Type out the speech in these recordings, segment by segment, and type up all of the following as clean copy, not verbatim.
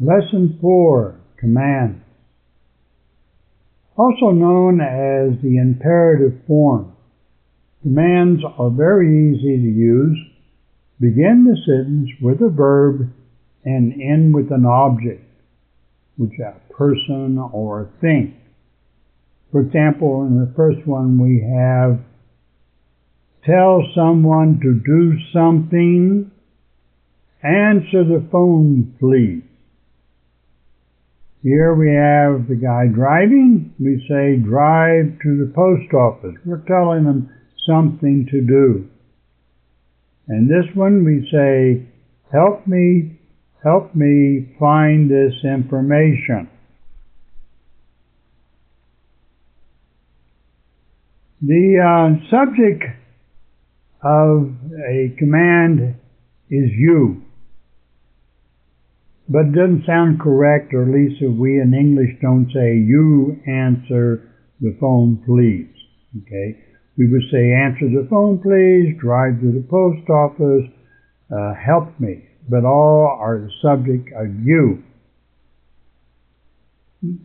Lesson 4, Command. Also known as the imperative form. Commands are very easy to use. Begin the sentence with a verb and end with an object, which is a person or a thing. For example, in the first one we have, tell someone to do something, answer the phone, please. Here we have the guy driving. We say, drive to the post office. We're telling him something to do. And this one we say, help me find this information. The subject of a command is you. But it doesn't sound correct, or at least we in English don't say, you answer the phone, please. Okay? We would say, answer the phone, please, drive to the post office, help me. But all are the subject of you.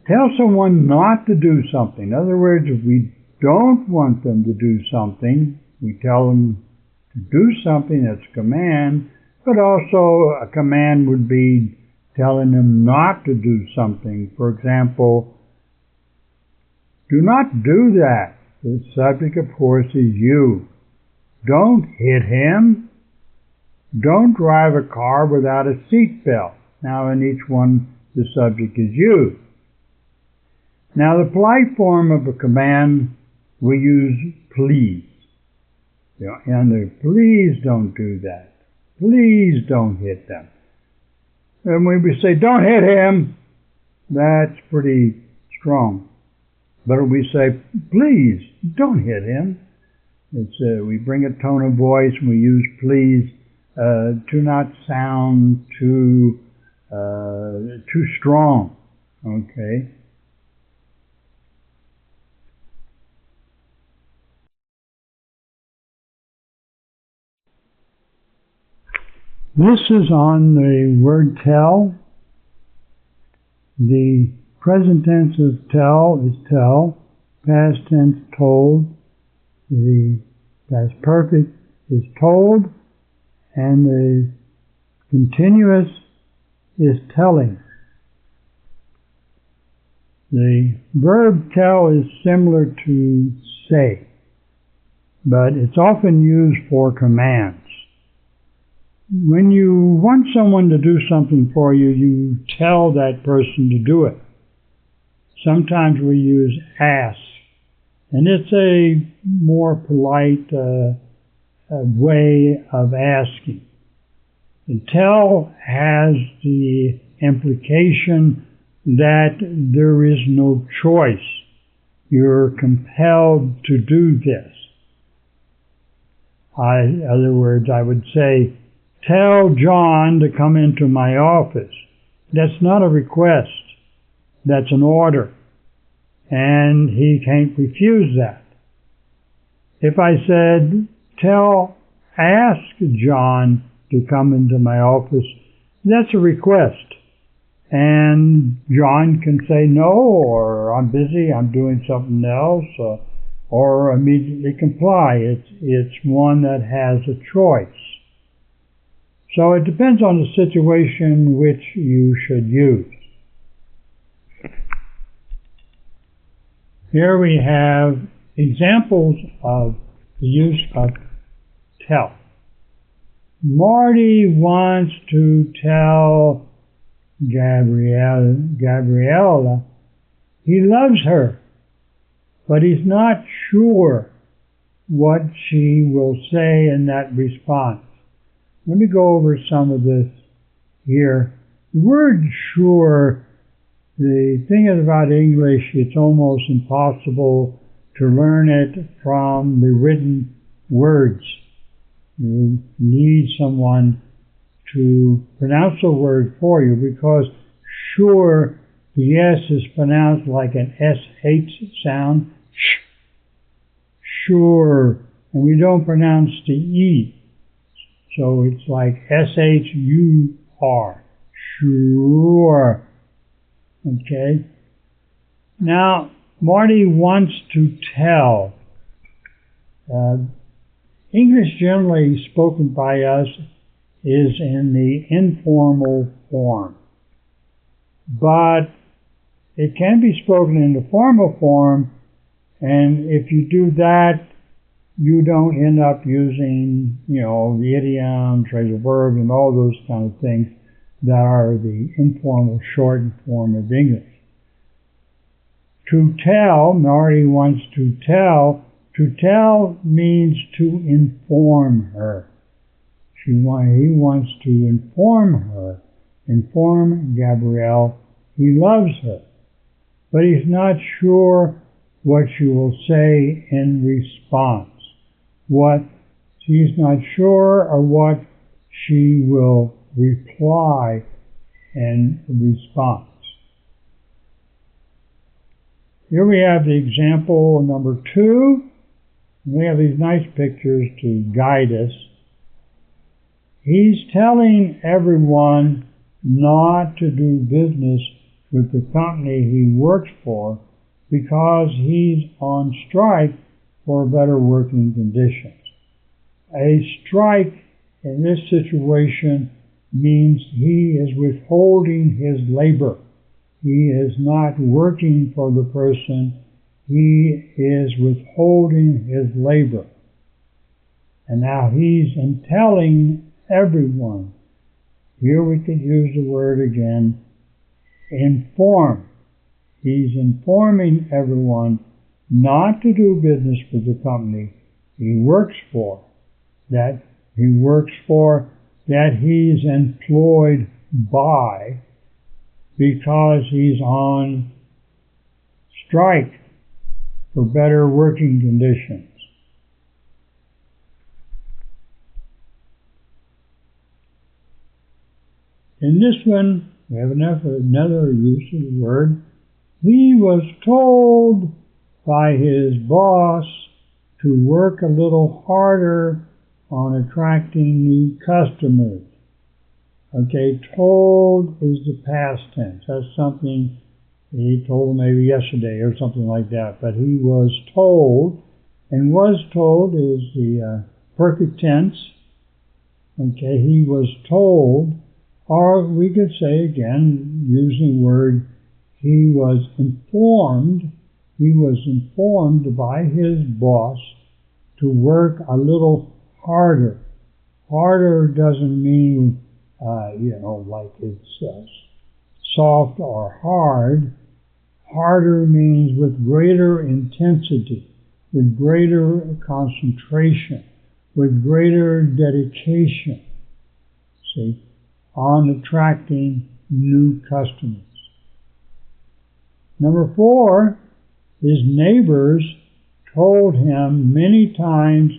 Tell someone not to do something. In other words, if we don't want them to do something, we tell them to do something. That's a command. But also a command would be telling them not to do something. For example, do not do that. The subject, of course, is you. Don't hit him. Don't drive a car without a seat belt. Now, in each one, the subject is you. Now, the polite form of a command, we use please. And please don't do that. Please don't hit them. And when we say, don't hit him, that's pretty strong. But if we say, please, don't hit him, we bring a tone of voice and we use please to not sound too strong. Okay? This is on the word tell. The present tense of tell is tell. Past tense told. The past perfect is told. And the continuous is telling. The verb tell is similar to say, but it's often used for commands. When you want someone to do something for you, you tell that person to do it. Sometimes we use ask, and it's a more polite way of asking. And tell has the implication that there is no choice. You're compelled to do this. In other words, I would say, tell John to come into my office. That's not a request. That's an order. And he can't refuse that. If I said, ask John to come into my office, that's a request. And John can say no, or I'm busy, I'm doing something else, or immediately comply. It's one that has a choice. So it depends on the situation which you should use. Here we have examples of the use of tell. Marty wants to tell Gabriella he loves her, but he's not sure what she will say in that response. Let me go over some of this here. The word sure, the thing is about English, it's almost impossible to learn it from the written words. You need someone to pronounce a word for you, because sure, the S is pronounced like an SH sound. Sure. And we don't pronounce the E. So it's like S-H-U-R, sure. Okay? Now, Marty wants to tell. English generally spoken by us is in the informal form. But it can be spoken in the formal form, and if you do that, you don't end up using, the idiom, phrasal verb, and all those kind of things that are the informal shortened form of English. To tell, Marty wants to tell. To tell means to inform her. He wants to inform her, inform Gabrielle he loves her. But he's not sure what she will say in response. She's not sure of what she will reply in response. Here we have the example number 2. We have these nice pictures to guide us. He's telling everyone not to do business with the company he works for because he's on strike for better working conditions. A strike in this situation means he is withholding his labor. He is not working for the person. He is withholding his labor. And now he's telling everyone. Here we could use the word again, inform. He's informing everyone not to do business with the company he works for, that he's employed by, because he's on strike for better working conditions. In this one, we have another use of the word. He was told by his boss to work a little harder on attracting new customers. Okay, told is the past tense. That's something he told maybe yesterday or something like that. But he was told, and was told is the perfect tense. Okay, he was told, or we could say again, using the word, he was informed. He was informed by his boss to work a little harder. Harder doesn't mean, like it's soft or hard. Harder means with greater intensity, with greater concentration, with greater dedication, on attracting new customers. Number 4, his neighbors told him many times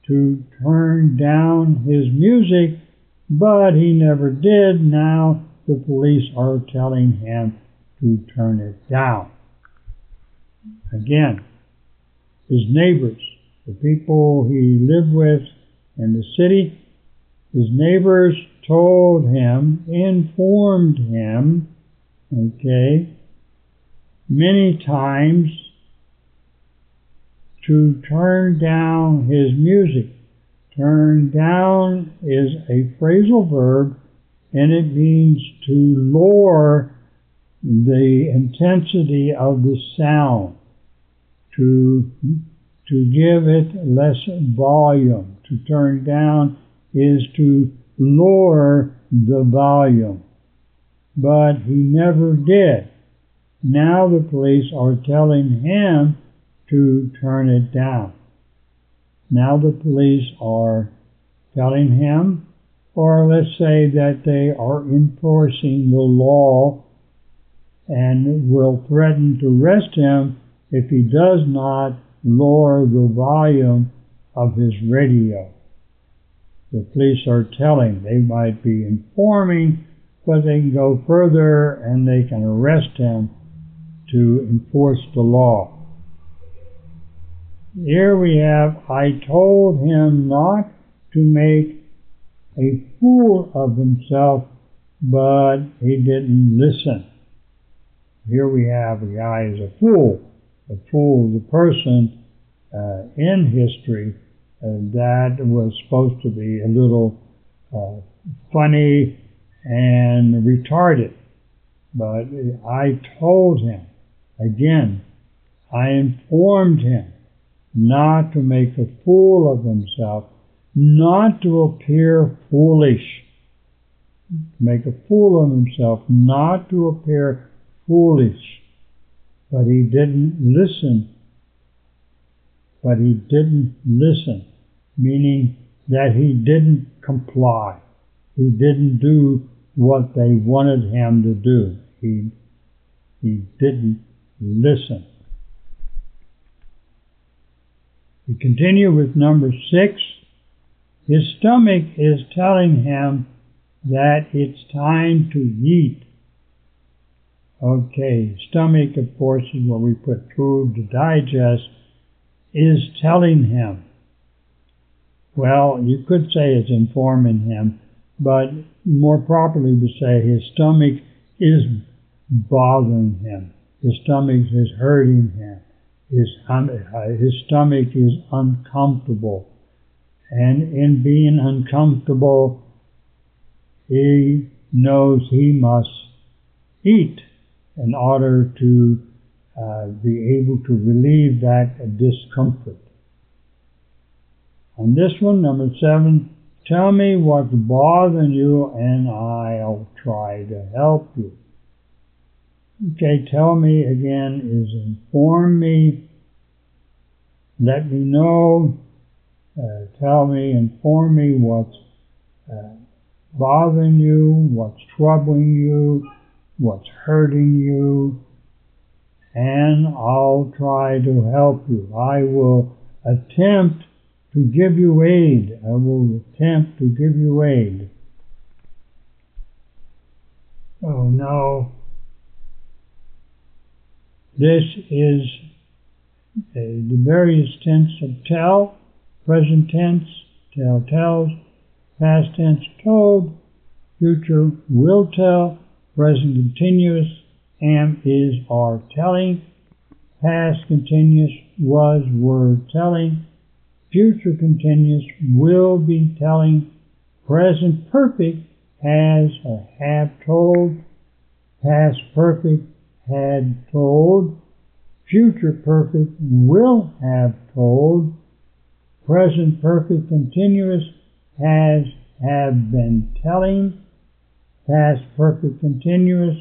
to turn down his music, but he never did. Now the police are telling him to turn it down. Again, his neighbors, the people he lived with in the city, his neighbors told him, informed him, many times to turn down his music. Turn down is a phrasal verb, and it means to lower the intensity of the sound, to give it less volume. To turn down is to lower the volume. But he never did. Now the police are telling him to turn it down. Now the police are telling him, or let's say that they are enforcing the law and will threaten to arrest him if he does not lower the volume of his radio. The police are telling. They might be informing, but they can go further and they can arrest him to enforce the law. Here we have, I told him not to make a fool of himself but he didn't listen. Here we have a guy who's a fool. A fool is a person in history that was supposed to be a little funny and retarded. But I told him, again, I informed him not to make a fool of himself, not to appear foolish. Make a fool of himself, not to appear foolish. But he didn't listen. But he didn't listen, meaning that he didn't comply. He didn't do what they wanted him to do. He didn't listen. We continue with number 6. His stomach is telling him that it's time to eat. Okay, stomach, of course, is where we put food to digest, is telling him. Well, you could say it's informing him, but more properly to say his stomach is bothering him. His stomach is hurting him. His stomach is uncomfortable. And in being uncomfortable, he knows he must eat in order to be able to relieve that discomfort. On this one, number 7, tell me what's bothering you and I'll try to help you. Okay, tell me again is inform me, let me know, tell me, inform me what's bothering you, what's troubling you, what's hurting you, and I'll try to help you. I will attempt to give you aid. I will attempt to give you aid. Oh no. This is the various tense of tell, present tense, tell tells, past tense told, future will tell, present continuous, am, is, are telling, past continuous, was, were telling, future continuous, will be telling, present perfect, has or have told, past perfect, had told, future perfect, will have told, present perfect continuous, has, have been telling, past perfect continuous,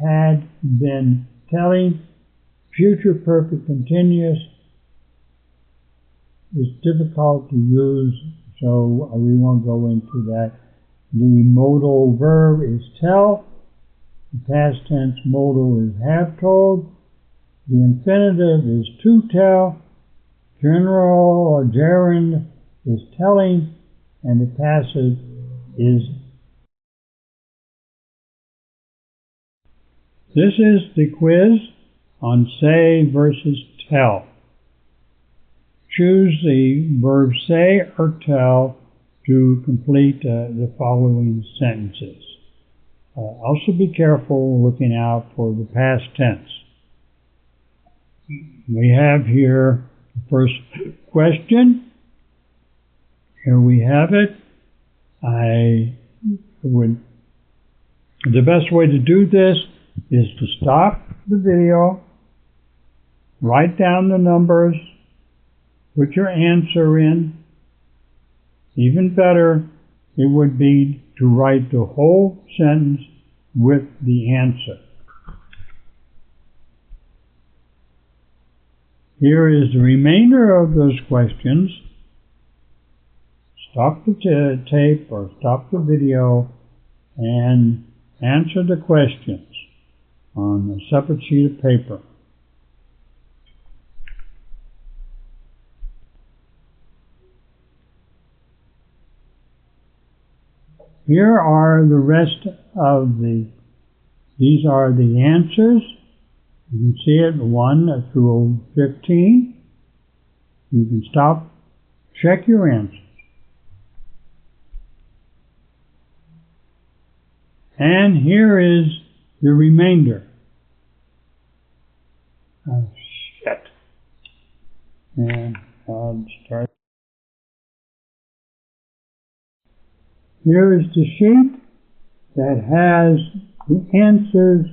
had been telling, future perfect continuous is difficult to use, so we won't go into that. The modal verb is tell, the past tense modal is have told, the infinitive is to tell, general or gerund is telling, and the passive is. This is the quiz on say versus tell. Choose the verb say or tell to complete the following sentences. Also be careful looking out for the past tense. We have here the first question. Here we have it. The best way to do this is to stop the video, write down the numbers, put your answer in. Even better, it would be to write the whole sentence with the answer. Here is the remainder of those questions. Stop the tape or stop the video and answer the questions on a separate sheet of paper. Here are the rest of these are the answers. You can see it 1 through 15. You can stop, check your answers. And here is the remainder. Oh, shit. And I'll start. Here is the sheet that has the answers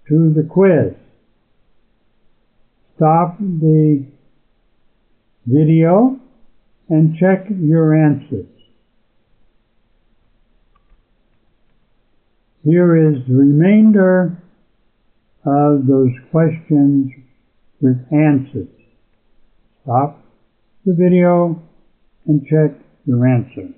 to the quiz. Stop the video and check your answers. Here is the remainder of those questions with answers. Stop the video and check your answer.